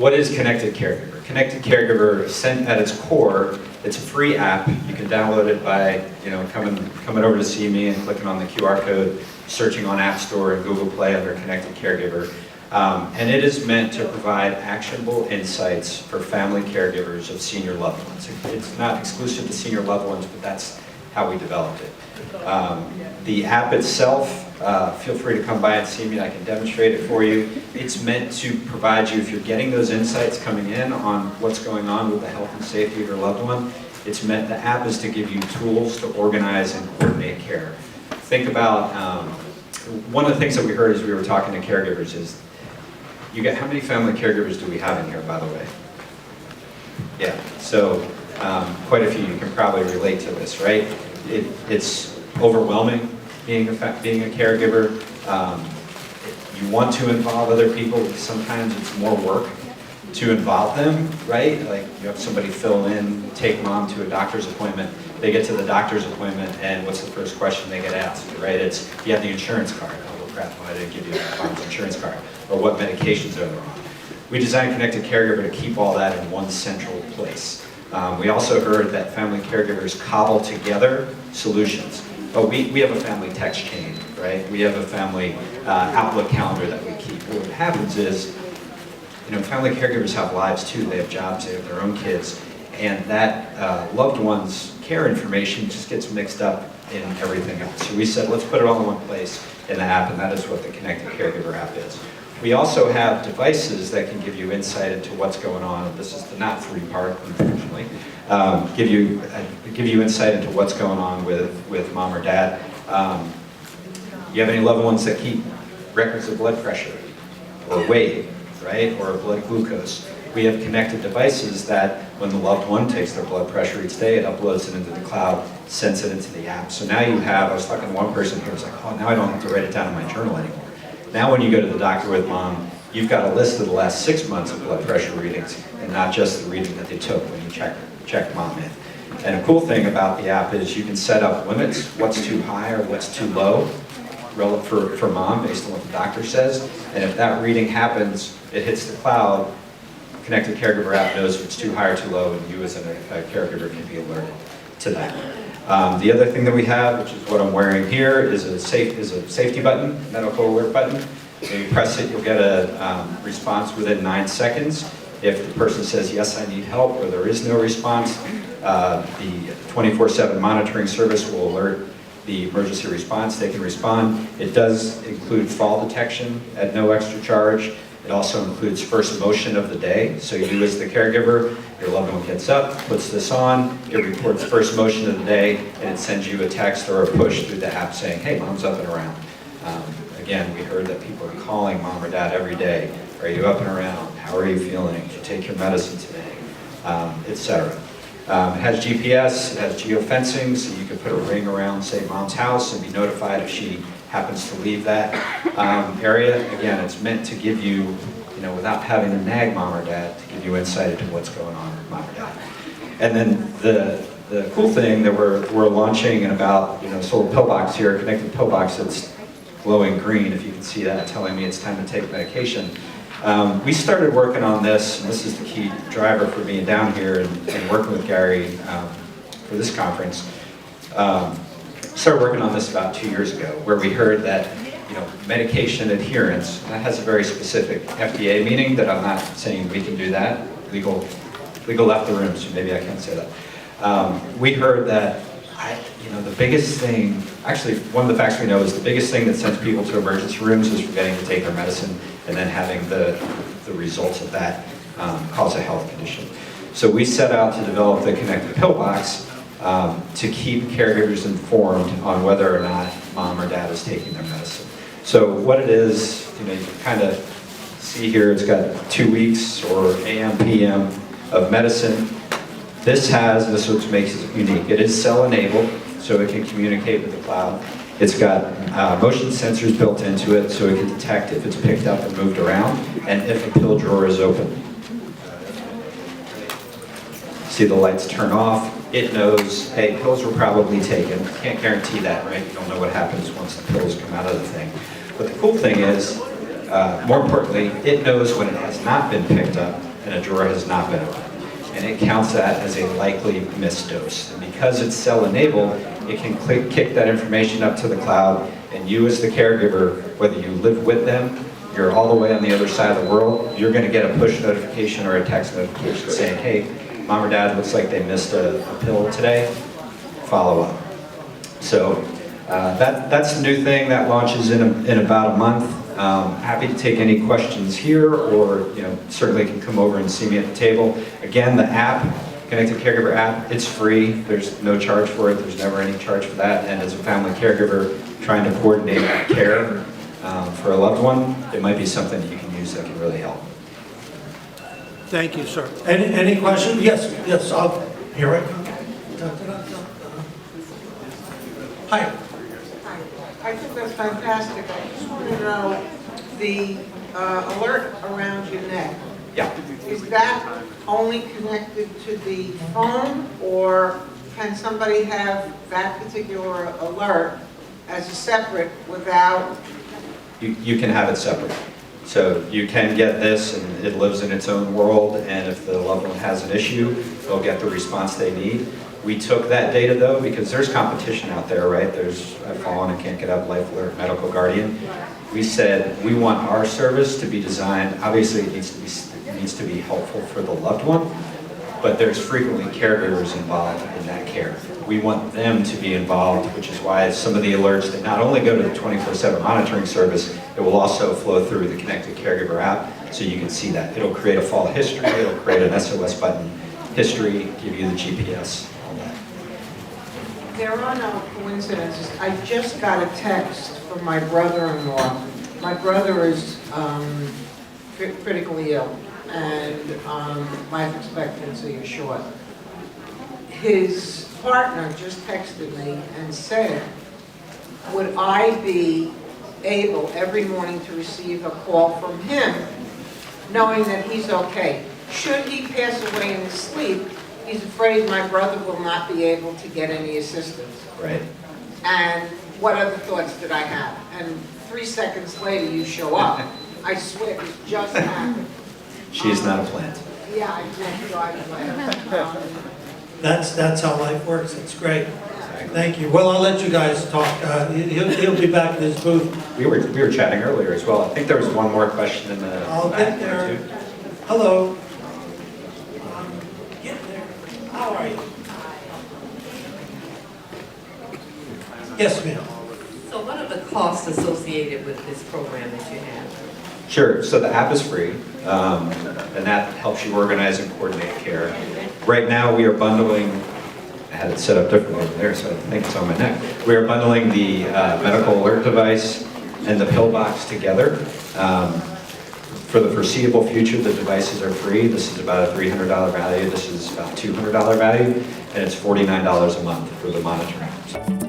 what is Connected Caregiver? Connected Caregiver, at its core, it's a free app. You can download it by coming over to see me and clicking on the QR code, searching on App Store and Google Play under Connected Caregiver. And it is meant to provide actionable insights for family caregivers of senior loved ones. It's not exclusive to senior loved ones, but that's how we developed it. The app itself, feel free to come by and see me, I can demonstrate it for you. It's meant to provide you, if you're getting those insights coming in on what's going on with the health and safety of your loved one, the app is to give you tools to organize and coordinate care. Think about, one of the things that we heard as we were talking to caregivers is, how many family caregivers do we have in here, by the way? Yeah, so quite a few. You can probably relate to this, right? It's overwhelming being a caregiver. You want to involve other people, because sometimes it's more work to involve them, right? Like you have somebody fill in, take mom to a doctor's appointment, they get to the doctor's appointment, and what's the first question they get asked, right? It's, do you have the insurance card? Oh, well, crap, why did I give you mom's insurance card? Or what medications are they on? We designed Connected Caregiver to keep all that in one central place. We also heard that family caregivers cobble together solutions. Oh, we have a family text chain, right? We have a family Outlook calendar that we keep. What happens is, family caregivers have lives too. They have jobs, they have their own kids, and that loved one's care information just gets mixed up in everything else. So we said, let's put it all in one place in the app, and that is what the Connected Caregiver app is. We also have devices that can give you insight into what's going on. This is the not three-part, unfortunately. Give you insight into what's going on with mom or dad. You have any loved ones that keep records of blood pressure or weight, right, or blood glucose? We have connected devices that when the loved one takes their blood pressure each day, it uploads it into the cloud, sends it into the app. So now you have, I was talking to one person who was like, oh, now I don't have to write it down in my journal anymore. Now when you go to the doctor with mom, you've got a list of the last 6 months of blood pressure readings, and not just the reading that they took when you checked mom in. And a cool thing about the app is you can set up limits, what's too high or what's too low for mom based on what the doctor says. And if that reading happens, it hits the cloud, Connected Caregiver app knows if it's too high or too low, and you as a caregiver can be alerted to that. The other thing that we have, which is what I'm wearing here, is a safety button, medical alert button. When you press it, you'll get a response within 9 seconds. If the person says, yes, I need help, or there is no response, the 24/7 monitoring service will alert the emergency response. They can respond. It does include fall detection at no extra charge. It also includes first motion of the day. So you as the caregiver, your loved one gets up, puts this on, it reports first motion of the day, and it sends you a text or a push through the app saying, hey, mom's up and around. Again, we heard that people are calling mom or dad every day. Are you up and around? How are you feeling? Did you take your medicine today? Etc. It has GPS, it has geofencing, so you can put a ring around, say, mom's house and be notified if she happens to leave that area. Again, it's meant to give you, without having to nag mom or dad, to give you insight into what's going on with mom or dad. And then the cool thing that we're launching in about, this little pill box here, a connected pill box that's glowing green, if you can see that, telling me it's time to take medication. We started working on this, and this is the key driver for being down here and working with Gary for this conference. Started working on this about 2 years ago, where we heard that medication adherence, that has a very specific FDA meaning that I'm not saying we can do that. Legal left the room, so maybe I can't say that. We heard that the biggest thing, actually one of the facts we know is the biggest thing that sends people to emergency rooms is forgetting to take their medicine and then having the results of that cause a health condition. So we set out to develop the Connected Pill Box to keep caregivers informed on whether or not mom or dad is taking their medicine. So what it is, you can kind of see here, it's got 2 weeks or AM, PM of medicine. This is what makes it unique. It is cell-enabled, so it can communicate with the cloud. It's got motion sensors built into it, so it can detect if it's picked up and moved around, and if a pill drawer is open. See the lights turn off. It knows, hey, pills were probably taken. Can't guarantee that, right? You don't know what happens once the pills come out of the thing. But the cool thing is, more importantly, it knows when it has not been picked up and a drawer has not been opened. And it counts that as a likely missed dose. And because it's cell-enabled, it can kick that information up to the cloud, and you as the caregiver, whether you live with them, you're all the way on the other side of the world, you're gonna get a push notification or a text notification saying, hey, mom or dad looks like they missed a pill today, follow up. So that's the new thing that launches in about a month. Happy to take any questions here, or certainly can come over and see me at the table. Again, the app, Connected Caregiver app, it's free. There's no charge for it. There's never any charge for that. And as a family caregiver trying to coordinate care for a loved one, it might be something that you can use that can really help. Thank you, sir. Any questions? Yes, here I come. Hi. Hi. I think that's fantastic. I just want to know the alert around your neck. Yeah. Is that only connected to the phone, or can somebody have that particular alert as a separate without? You can have it separate. So you can get this, and it lives in its own world, and if the loved one has an issue, they'll get the response they need. We took that data though, because there's competition out there, right? There's I've fallen and can't get up, Life Alert, Medical Guardian. We said we want our service to be designed, obviously it needs to be helpful for the loved one, but there's frequently caregivers involved in that care. We want them to be involved, which is why some of the alerts that not only go to the 24/7 monitoring service, it will also flow through the Connected Caregiver app, so you can see that. It'll create a fall history, it'll create an SOS button history, give you the GPS, all that. There are no coincidences. I just got a text from my brother-in-law. My brother is critically ill, and life expectancy is short. His partner just texted me and said, would I be able every morning to receive a call from him knowing that he's okay? Should he pass away in his sleep, he's afraid my brother will not be able to get any assistance. Right. And what other thoughts did I have? And 3 seconds later you show up. I swear, it just happened. She's not a plant. Yeah, I did drive away. That's how life works. It's great. Thank you. Well, I'll let you guys talk. He'll be back in his booth. We were chatting earlier as well. I think there was one more question in the I'll back get there. too. Hello. Get there. How are you? Yes, ma'am. So what are the costs associated with this program that you have? Sure, so the app is free, and that helps you organize and coordinate care. Right now we are bundling, I had it set up differently over there, so I think it's on my neck. We are bundling the medical alert device and the pill box together. For the foreseeable future, the devices are free. This is about a $300 value, this is about $200 value, and it's $49 a month for the monitoring.